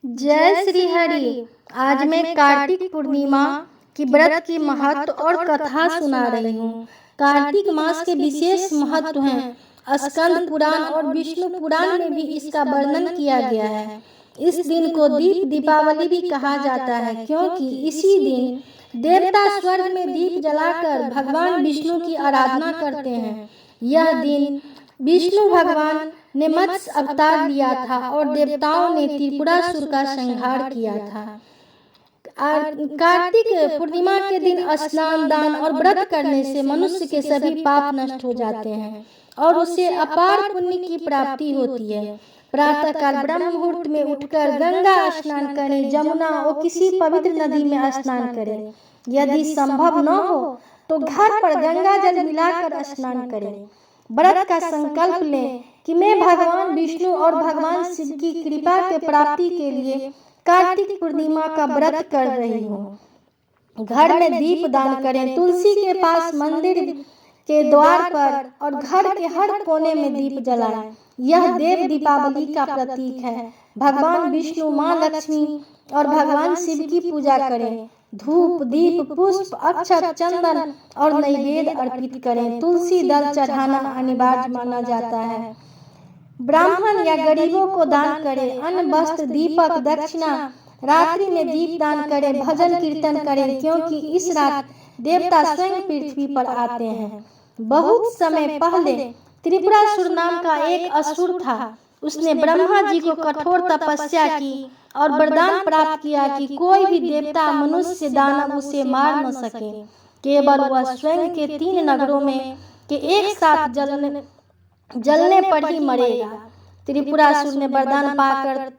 जय श्री हरि। आज मैं कार्तिक पूर्णिमा की व्रत की महत्व और कथा सुना रही हूँ। कार्तिक मास के विशेष महत्व हैं। स्कंद पुराण और विष्णु पुराण में भी इसका वर्णन किया गया है। इस दिन को दीपावली भी कहा जाता है, क्योंकि इसी दिन देवता स्वर्ग में दीप जलाकर भगवान विष्णु की आराधना करते हैं। यह दिन विष्णु भगवान ने मत्स्य अवतार लिया था और देवताओं ने त्रिपुरासुर का संहार किया था। कार्तिक पूर्णिमा के दिन स्नान, दान और व्रत करने से मनुष्य के सभी पाप नष्ट हो जाते हैं और उसे अपार पुण्य की प्राप्ति होती है। प्रातःकाल ब्रह्म मुहूर्त में उठकर गंगा स्नान करें, जमुना और किसी पवित्र नदी में स्नान करें। यदि संभव न हो तो घर पर गंगा जल मिलाकर स्नान करें। व्रत का संकल्प लें कि मैं भगवान विष्णु और भगवान शिव की कृपा के प्राप्ति के लिए कार्तिक पूर्णिमा का व्रत कर रही हूँ। घर में दीप दान करें, तुलसी के पास, मंदिर के द्वार पर और घर के हर कोने में दीप जलाएं। यह देव दीपावली का प्रतीक है। भगवान विष्णु, माँ लक्ष्मी और भगवान शिव की पूजा करें। धूप, दीप, पुष्प, अक्षत, चंदन और नैवेद्य अर्पित करें। तुलसी दल चढ़ाना अनिवार्य माना जाता है। ब्राह्मण या गरीबों को दान करें। अन्न, वस्त्र, दीपक, दक्षिणा। रात्रि में दीप दान करें, भजन कीर्तन करें, क्योंकि इस रात देवता स्वयं पृथ्वी पर आते हैं। बहुत समय पहले त्रिपुरासुर नाम का एक असुर था। उसने ब्रह्मा जी को कठोर तपस्या की और वरदान प्राप्त किया कि कोई भी देवता, मनुष्य, दानव उसे मार न सके। केवल वह स्वयं के 3 नगरों में के एक साथ जलने पर ही मरेगा। त्रिपुरासुर ने वरदान पाकर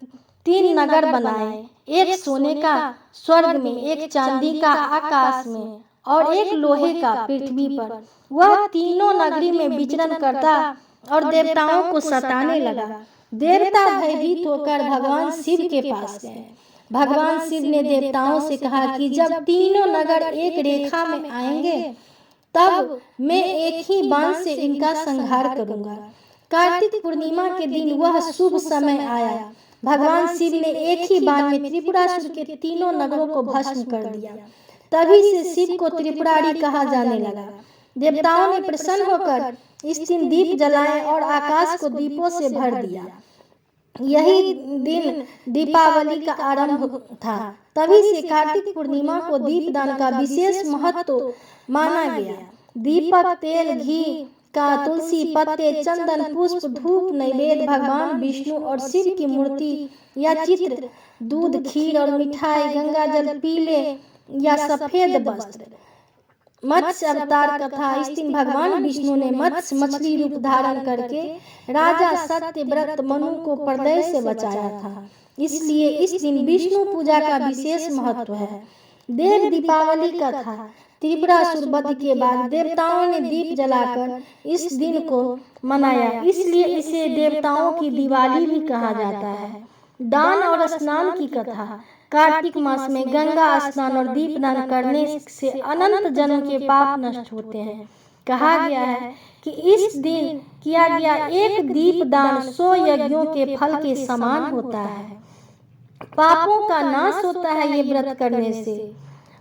3 नगर बनाए, एक सोने का स्वर्ग में, एक चांदी का आकाश में और एक लोहे का पृथ्वी पर। वह तीनों नगरी में विचरण करता और देवताओं को सताने लगा। देवता भयभीत होकर भगवान शिव के पास गए। भगवान शिव ने देवताओं से कहा कि जब तीनों नगर एक रेखा में आएंगे तब मैं एक ही बाण से इनका संहार करूंगा। कार्तिक पूर्णिमा के दिन वह शुभ समय आया। भगवान शिव ने एक ही बाण में त्रिपुरासुर के तीनों नगरों को भस्म कर दिया। तभी से शिव को त्रिपुरारी कहा जाने लगा। देवताओं ने प्रसन्न होकर इस दिन दीप जलाए और आकाश को दीपों से भर दिया। यही दिन दीपावली का आरंभ था। तभी से कार्तिक पूर्णिमा को दीपदान का विशेष महत्व माना गया। दीपक, तेल, घी का, तुलसी पत्ते, चंदन, पुष्प, धूप, नैवेद्य, भगवान विष्णु और शिव की मूर्ति या चित्र, दूध, खीर और मिठाई, गंगाजल, पीले या सफेद वस्त्र। मत्स्य अवतार कथा। इस दिन भगवान विष्णु ने मत्स्य मछली रूप धारण करके राजा सत्यव्रत मनु को प्रलय से बचाया था। इसलिए इस दिन विष्णु पूजा का विशेष महत्व है। देव दीपावली कथा। त्रिपुरासुर वध के बाद देवताओं ने दीप जलाकर इस दिन को मनाया, इसलिए इसे देवताओं की दिवाली भी कहा जाता है। दान और स्नान की कथा। कार्तिक मास में गंगा स्नान और दीपदान करने से अनंत जन्म के पाप नष्ट होते हैं। कहा गया है कि इस दिन किया गया एक दीप दान 100 यज्ञों के फल के समान होता है। पापों का नाश होता है ये व्रत करने से।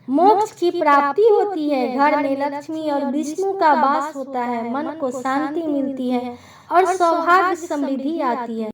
मोक्ष की प्राप्ति होती है। घर में लक्ष्मी और विष्णु का वास होता है। मन को शांति मिलती है और सौभाग्य समृद्धि आती है।